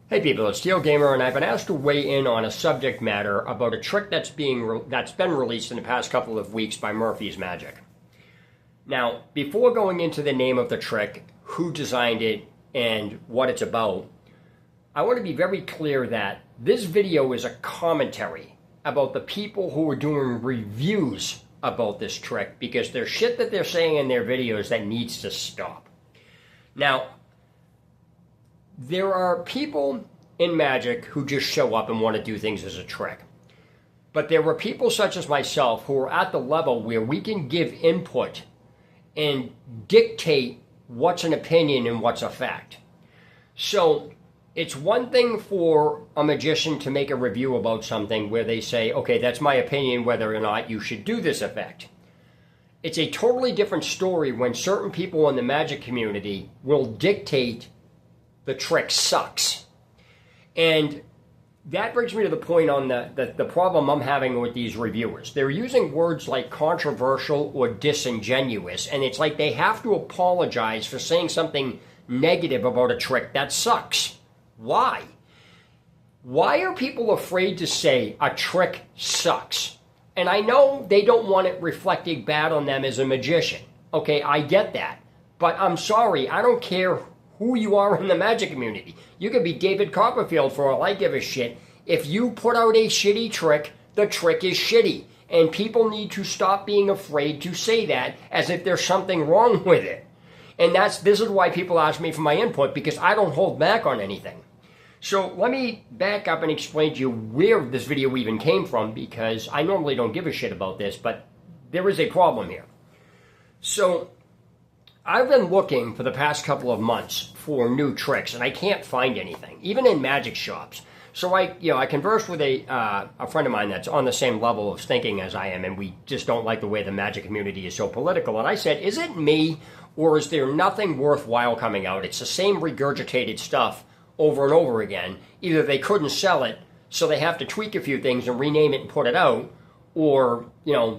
Hey people, it's Steel Gamer, and I've been asked to weigh in on a subject matter about a trick that's been released in the past couple of weeks by Murphy's Magic. Now, before going into the name of the trick, who designed it, and what it's about, I want to be very clear that this video is a commentary about the people who are doing reviews about this trick, because there's shit that they're saying in their videos that needs to stop. Now, there are people in Magic who just show up and want to do things as a trick. But there are people such as myself who are at the level where we can give input and dictate what's an opinion and what's a fact. So it's one thing for a magician to make a review about something where they say, okay, that's my opinion whether or not you should do this effect. It's a totally different story when certain people in the Magic community will dictate the trick sucks. And that brings me to the point on the problem I'm having with these reviewers. They're using words like controversial or disingenuous, and it's like they have to apologize for saying something negative about a trick that sucks. Why? Why are people afraid to say a trick sucks? And I know they don't want it reflecting bad on them as a magician. Okay, I get that. But I'm sorry, I don't care who you are in the Magic community. You could be David Copperfield for all I give a shit. If you put out a shitty trick, the trick is shitty. And people need to stop being afraid to say that as if there's something wrong with it. And this is why people ask me for my input, because I don't hold back on anything. So let me back up and explain to you where this video even came from, because I normally don't give a shit about this, but there is a problem here. So I've been looking for the past couple of months for new tricks, and I can't find anything, even in magic shops. So I conversed with a friend of mine that's on the same level of thinking as I am, and we just don't like the way the Magic community is so political. And I said, is it me, or is there nothing worthwhile coming out? It's the same regurgitated stuff over and over again. Either they couldn't sell it, so they have to tweak a few things and rename it and put it out, or,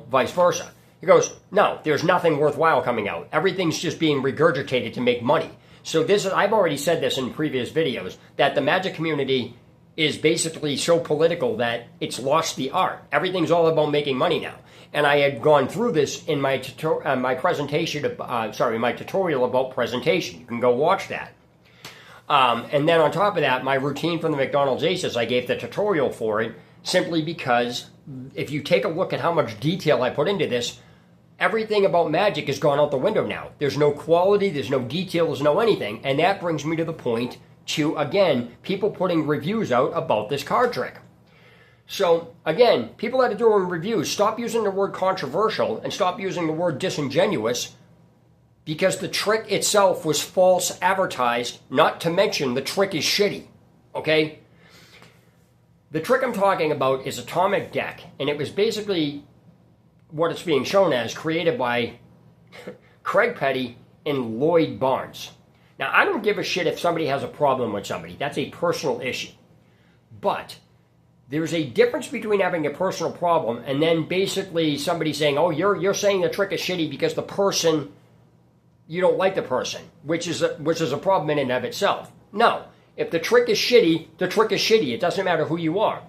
vice versa. He goes, no, there's nothing worthwhile coming out. Everything's just being regurgitated to make money. So I've already said this in previous videos, that the Magic community is basically so political that it's lost the art. Everything's all about making money now. And I had gone through this in my my tutorial about presentation. You can go watch that. And then on top of that, my routine from the McDonald's Aces, I gave the tutorial for it simply because if you take a look at how much detail I put into this, everything about Magic has gone out the window now. There's no quality, there's no detail, there's no anything. And that brings me to the point to, again, people putting reviews out about this card trick. So, again, people that are doing reviews, stop using the word controversial and stop using the word disingenuous, because the trick itself was false advertised, not to mention the trick is shitty, okay? The trick I'm talking about is Atomic Deck, and it was basically what it's being shown as, created by Craig Petty and Lloyd Barnes. Now, I don't give a shit if somebody has a problem with somebody. That's a personal issue. But there's a difference between having a personal problem and then basically somebody saying, oh, you're saying the trick is shitty because you don't like the person, which is a problem in and of itself. No. If the trick is shitty, the trick is shitty. It doesn't matter who you are.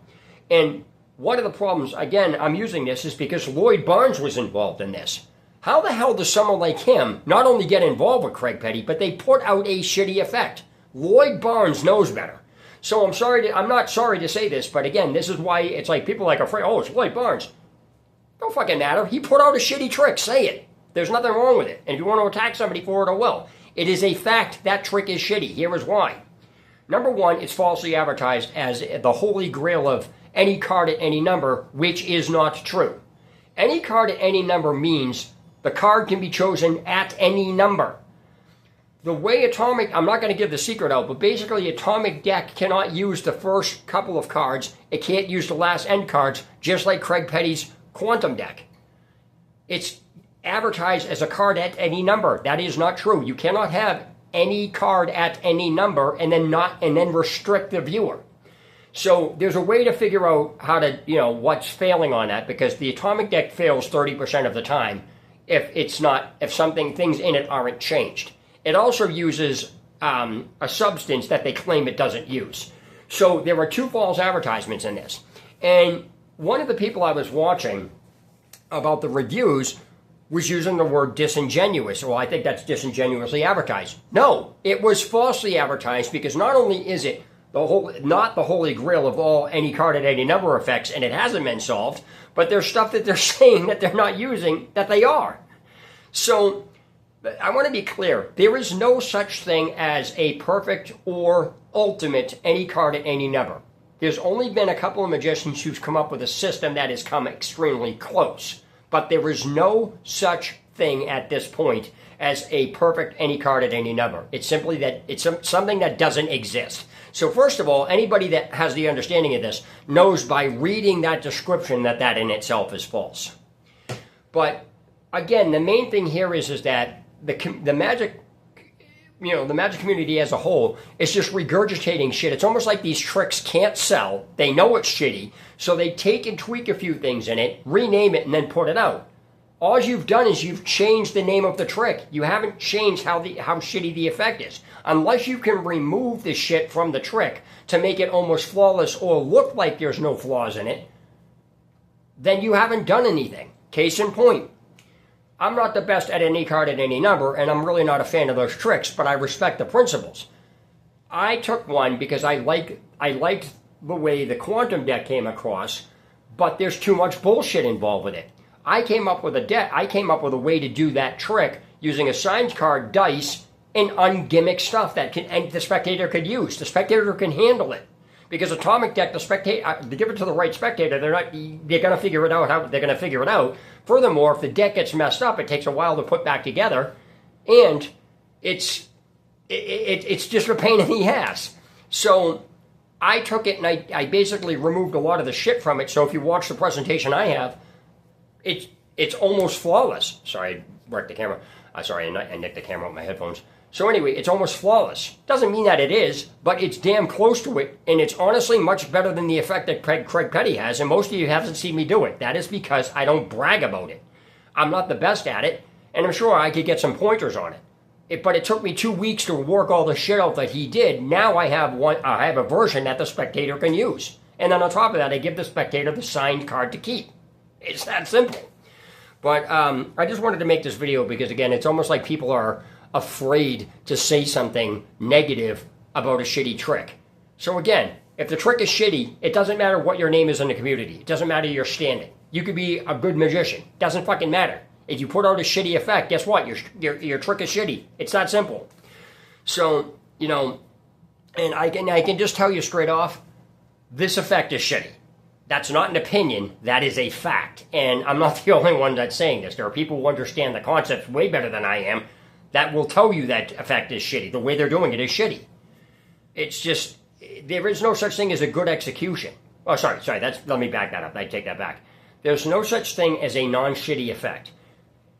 And one of the problems, again, I'm using this is because Lloyd Barnes was involved in this. How the hell does someone like him not only get involved with Craig Petty, but they put out a shitty effect? Lloyd Barnes knows better. So I'm not sorry to say this, but again, this is why it's like people like afraid, oh, it's Lloyd Barnes. Don't fucking matter. He put out a shitty trick. Say it. There's nothing wrong with it. And if you want to attack somebody for it, I will. It is a fact that trick is shitty. Here is why. Number one, it's falsely advertised as the holy grail of any card at any number, which is not true. Any card at any number means the card can be chosen at any number. The way I'm not going to give the secret out, but basically Atomic Deck cannot use the first couple of cards. It can't use the last end cards, just like Craig Petty's Quantum Deck. It's advertised as a card at any number. That is not true. You cannot have any card at any number and then restrict the viewer. So there's a way to figure out how to, what's failing on that, because the Atomic Deck fails 30% of the time if things in it aren't changed. It also uses a substance that they claim it doesn't use. So there were two false advertisements in this. And one of the people I was watching about the reviews was using the word disingenuous. Well, I think that's disingenuously advertised. No, it was falsely advertised, because not only is it not the holy grail of all any card at any number effects, and it hasn't been solved, but there's stuff that they're saying that they're not using that they are. So I want to be clear. There is no such thing as a perfect or ultimate any card at any number. There's only been a couple of magicians who've come up with a system that has come extremely close. But there is no such thing at this point as a perfect any card at any number. It's simply that it's something that doesn't exist. So first of all, anybody that has the understanding of this knows by reading that description that that in itself is false. But again, the main thing here is that the magic, the magic community as a whole is just regurgitating shit. It's almost like these tricks can't sell. They know it's shitty, so they take and tweak a few things in it, rename it, and then put it out. All you've done is you've changed the name of the trick. You haven't changed how shitty the effect is. Unless you can remove the shit from the trick to make it almost flawless or look like there's no flaws in it, then you haven't done anything. Case in point. I'm not the best at any card at any number, and I'm really not a fan of those tricks, but I respect the principles. I took one because I liked the way the quantum deck came across, but there's too much bullshit involved with it. I came up with a way to do that trick using assigned card, dice, and ungimmick stuff that the spectator could use. The spectator can handle it. Because atomic deck, the spectator, to give it to the right spectator, they're going to figure it out how they're going to figure it out. Furthermore, if the deck gets messed up, it takes a while to put back together, and it's just a pain in the ass. So I took it and I basically removed a lot of the shit from it. So if you watch the presentation I have, it's almost flawless. Sorry, I wrecked the camera. I nicked the camera with my headphones. So anyway, it's almost flawless. Doesn't mean that it is, but it's damn close to it, and it's honestly much better than the effect that Craig Petty has, and most of you haven't seen me do it. That is because I don't brag about it. I'm not the best at it, and I'm sure I could get some pointers on it. But it took me 2 weeks to work all the shit out that he did. Now I have a version that the spectator can use. And then on top of that, I give the spectator the signed card to keep. It's that simple. But I just wanted to make this video because, again, it's almost like people are afraid to say something negative about a shitty trick. So again, if the trick is shitty, it doesn't matter what your name is in the community. It doesn't matter your standing. You could be a good magician. Doesn't fucking matter. If you put out a shitty effect, guess what? Your trick is shitty. It's that simple. So, and I can just tell you straight off, this effect is shitty. That's not an opinion. That is a fact. And I'm not the only one that's saying this. There are people who understand the concepts way better than I am that will tell you that effect is shitty. The way they're doing it is shitty. It's just, there is no such thing as a good execution. Oh, sorry, let me back that up. I take that back. There's no such thing as a non-shitty effect.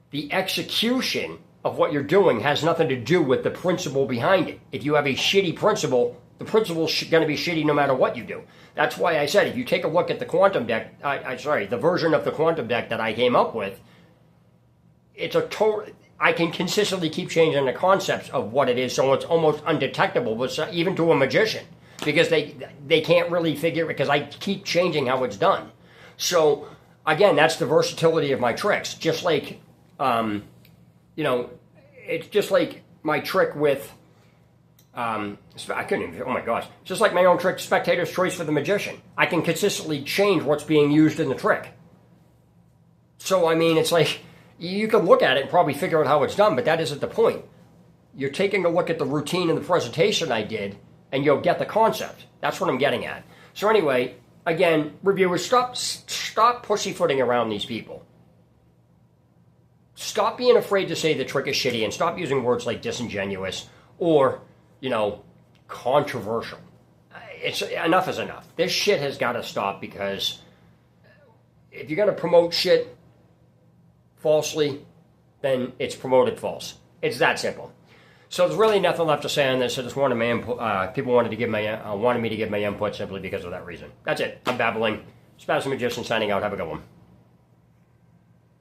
The execution of what you're doing has nothing to do with the principle behind it. If you have a shitty principle, the principle's going to be shitty no matter what you do. That's why I said, if you take a look at the quantum deck, the version of the quantum deck that I came up with, it's a total... I can consistently keep changing the concepts of what it is, so it's almost undetectable, even to a magician, because they can't really figure it, because I keep changing how it's done. So, again, that's the versatility of my tricks. Just like, it's just like my trick with, I couldn't even, oh my gosh, just like my own trick, Spectator's Choice for the Magician. I can consistently change what's being used in the trick. So, I mean, it's like, you could look at it and probably figure out how it's done, but that isn't the point. You're taking a look at the routine and the presentation I did, and you'll get the concept. That's what I'm getting at. So anyway, again, reviewers, stop pussyfooting around these people. Stop being afraid to say the trick is shitty, and stop using words like disingenuous or, controversial. Enough is enough. This shit has got to stop, because if you're going to promote shit falsely, then it's promoted false. It's that simple. So there's really nothing left to say on this. I just wanted my input. People wanted me to give my input simply because of that reason. That's it. I'm babbling. Spaz the Magician signing out. Have a good one.